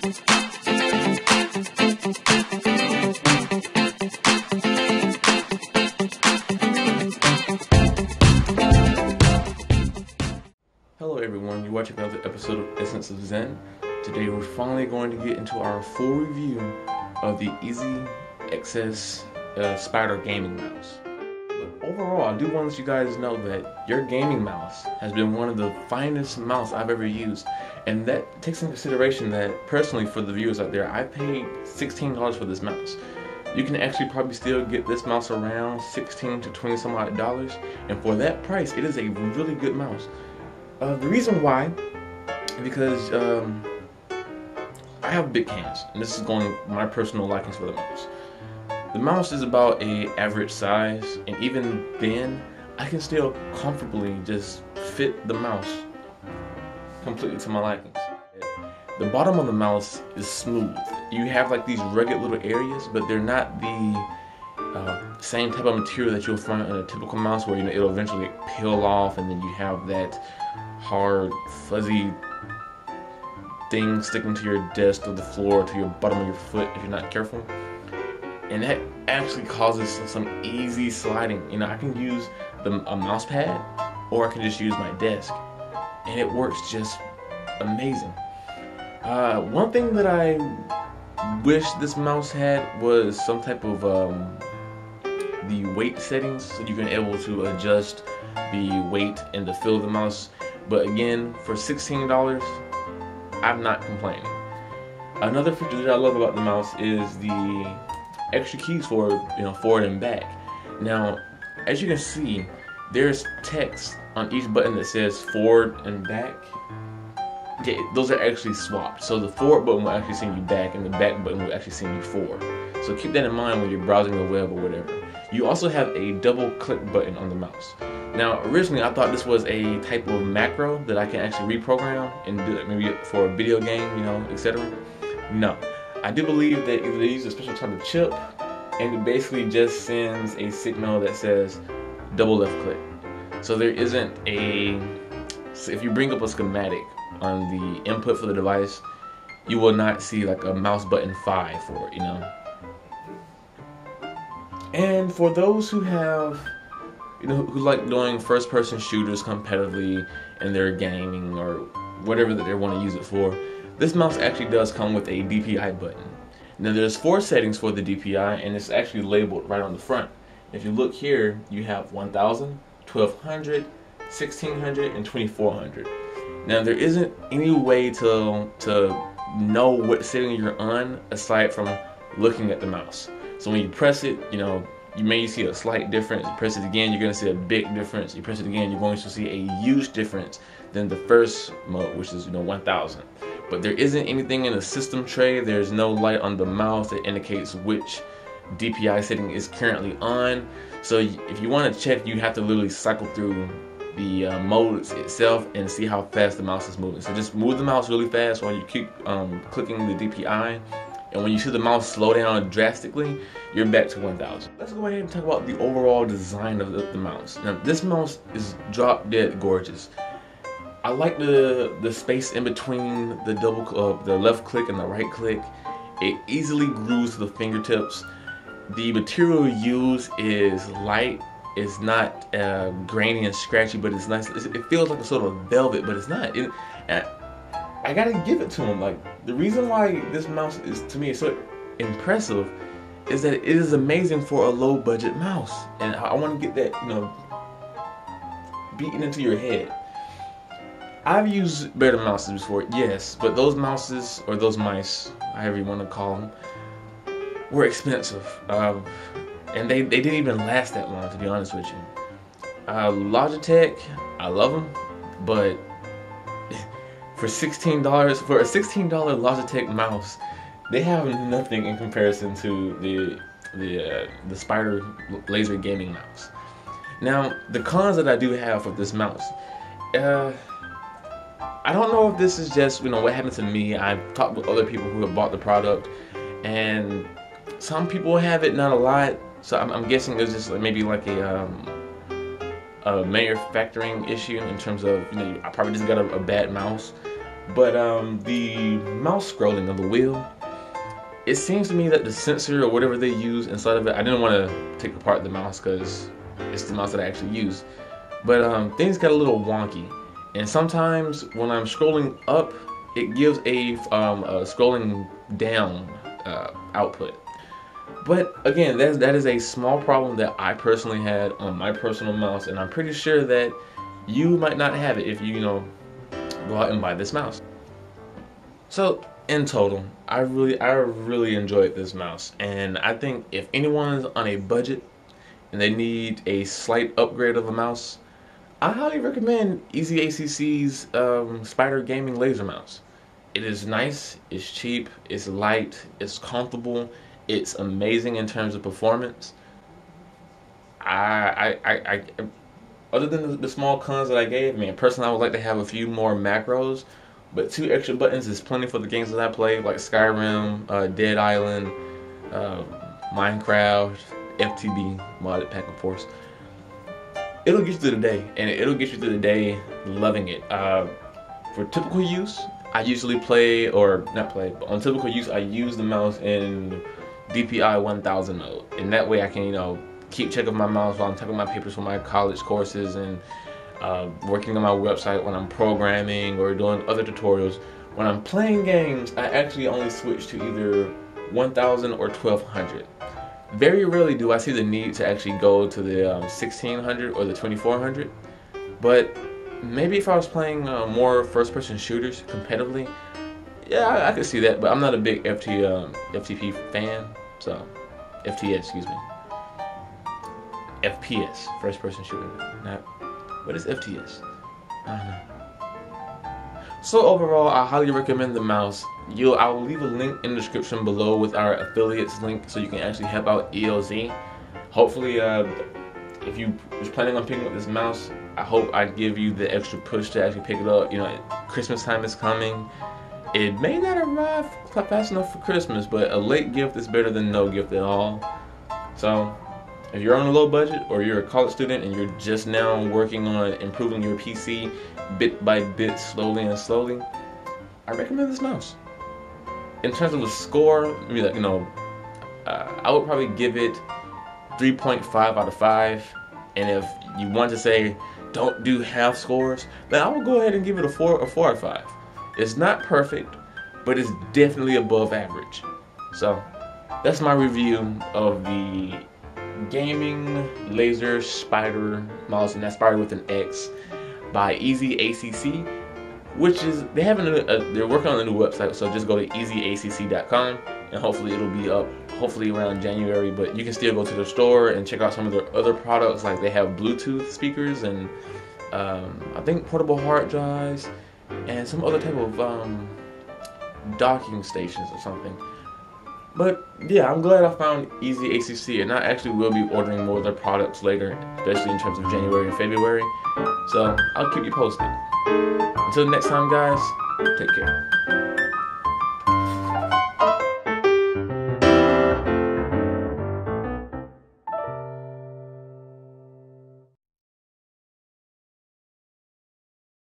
Hello everyone, you're watching another episode of Essence of Zen. Today we're finally going to get into our full review of the Easy XS Spider gaming mouse. But overall, I do want to let you guys know that your gaming mouse has been one of the finest mouse I've ever used. And that takes into consideration that personally, for the viewers out there, I paid $16 for this mouse. You can actually probably still get this mouse around $16 to $20 some odd dollars, and for that price it is a really good mouse. The reason why is because I have big hands, and this is going my personal likings for the mouse. The mouse is about a average size, and even then I can still comfortably just fit the mouse completely to my likings. The bottom of the mouse is smooth. You have like these rugged little areas, but they're not the same type of material that you'll find on a typical mouse, where it'll eventually peel off, and then you have that hard, fuzzy thing sticking to your desk or the floor, to your bottom of your foot if you're not careful. And that actually causes some easy sliding. I can use a mouse pad, or I can just use my desk, and it works just amazing. One thing that I wish this mouse had was some type of the weight settings, so you can be able to adjust the weight and the feel of the mouse. But again, for $16, I'm not complaining. Another feature that I love about the mouse is the extra keys for forward and back. Now, as you can see, there's text on each button that says forward and back. Okay, those are actually swapped. So the forward button will actually send you back, and the back button will actually send you forward. So keep that in mind when you're browsing the web or whatever. You also have a double click button on the mouse. Now, originally I thought this was a type of macro that I can actually reprogram and do it maybe for a video game, etc. No, I do believe that either they use a special type of chip, and it basically just sends a signal that says double left click. So there isn't so if you bring up a schematic on the input for the device, you will not see like a mouse button 5 for it, And for those who have, who like doing first-person shooters competitively in their gaming or whatever that they want to use it for, this mouse actually does come with a DPI button. Now there's 4 settings for the DPI, and it's actually labeled right on the front. If you look here, you have 1000, 1200, 1600, and 2400. Now there isn't any way to know what setting you're on aside from looking at the mouse. So when you press it, you may see a slight difference. You press it again, you're going to see a big difference. You press it again, you're going to see a huge difference than the first mode, which is 1000. But there isn't anything in the system tray. There's no light on the mouse that indicates which DPI setting is currently on. So if you want to check, you have to literally cycle through the modes itself and see how fast the mouse is moving. So just move the mouse really fast while you keep clicking the DPI. And when you see the mouse slow down drastically, you're back to 1000. Let's go ahead and talk about the overall design of the mouse. Now, this mouse is drop dead gorgeous. I like the space in between the left click and the right click. It easily grooves to the fingertips. The material used is light. It's not grainy and scratchy, but it's nice. It feels like a sort of velvet, but it's not. I gotta give it to him. Like, the reason why this mouse is, to me, so impressive is that it is amazing for a low budget mouse. And I want to get that, beaten into your head. I've used better mouses before, yes, but those mouses, or those mice, however you want to call them, were expensive. And they didn't even last that long, to be honest with you. Logitech, I love them, but for $16, for a $16 Logitech mouse, they have nothing in comparison to the Spider laser gaming mouse. Now, the cons that I do have for this mouse, I don't know if this is just what happened to me. I've talked with other people who have bought the product, and some people have it, not a lot. So I'm guessing there's just maybe like a manufacturing issue in terms of I probably just got a bad mouse. But the mouse scrolling of the wheel, it seems to me that the sensor or whatever they use inside of it, I didn't want to take apart the mouse because it's the mouse that I actually use. But things got a little wonky, and sometimes when I'm scrolling up, it gives a scrolling down output. But again, that is a small problem that I personally had on my personal mouse, and I'm pretty sure that you might not have it if you go out and buy this mouse. So in total, I really enjoyed this mouse, and I think if anyone's on a budget and they need a slight upgrade of a mouse, I highly recommend EasyACC's Spider Gaming Laser Mouse. It is nice, it's cheap, it's light, it's comfortable, it's amazing in terms of performance. I other than the small cons that I gave, personally I would like to have a few more macros, but 2 extra buttons is plenty for the games that I play, like Skyrim, Dead Island, Minecraft, FTB, modded pack of course. It'll get you through the day, and it'll get you through the day loving it. For typical use, I usually play, or not play, but on typical use, I use the mouse in DPI 1000 mode, and that way I can, keep checking my mouse while I'm typing my papers for my college courses and working on my website when I'm programming or doing other tutorials. When I'm playing games, I actually only switch to either 1000 or 1200. Very rarely do I see the need to actually go to the 1600 or the 2400, but maybe if I was playing more first-person shooters competitively, yeah, I could see that, but I'm not a big FTP fan, so FTS, excuse me. FPS, first-person shooter. Not, what is FTS? I don't know. So overall, I highly recommend the mouse. I will leave a link in the description below with our affiliates link so you can actually help out ELZ. Hopefully, if you was planning on picking up this mouse, I hope I give you the extra push to actually pick it up. Christmas time is coming. It may not arrive fast enough for Christmas, but a late gift is better than no gift at all. So, if you're on a low budget or you're a college student and you're just now working on improving your PC bit by bit, slowly and slowly, I recommend this mouse. In terms of the score, I would probably give it 3.5 out of 5. And if you want to say don't do half scores, then I will go ahead and give it a 4 out of 5. It's not perfect, but it's definitely above average. So that's my review of the gaming laser spider mouse, and that's spider with an X, by EasyACC, which is they're working on a new website, so just go to easyacc.com and hopefully it'll be up around January. But you can still go to the store and check out some of their other products, like they have Bluetooth speakers and I think portable hard drives and some other type of docking stations or something. But yeah, I'm glad I found EasyACC, and I actually will be ordering more of their products later, especially in terms of January and February. So I'll keep you posted. Until next time, guys, take care.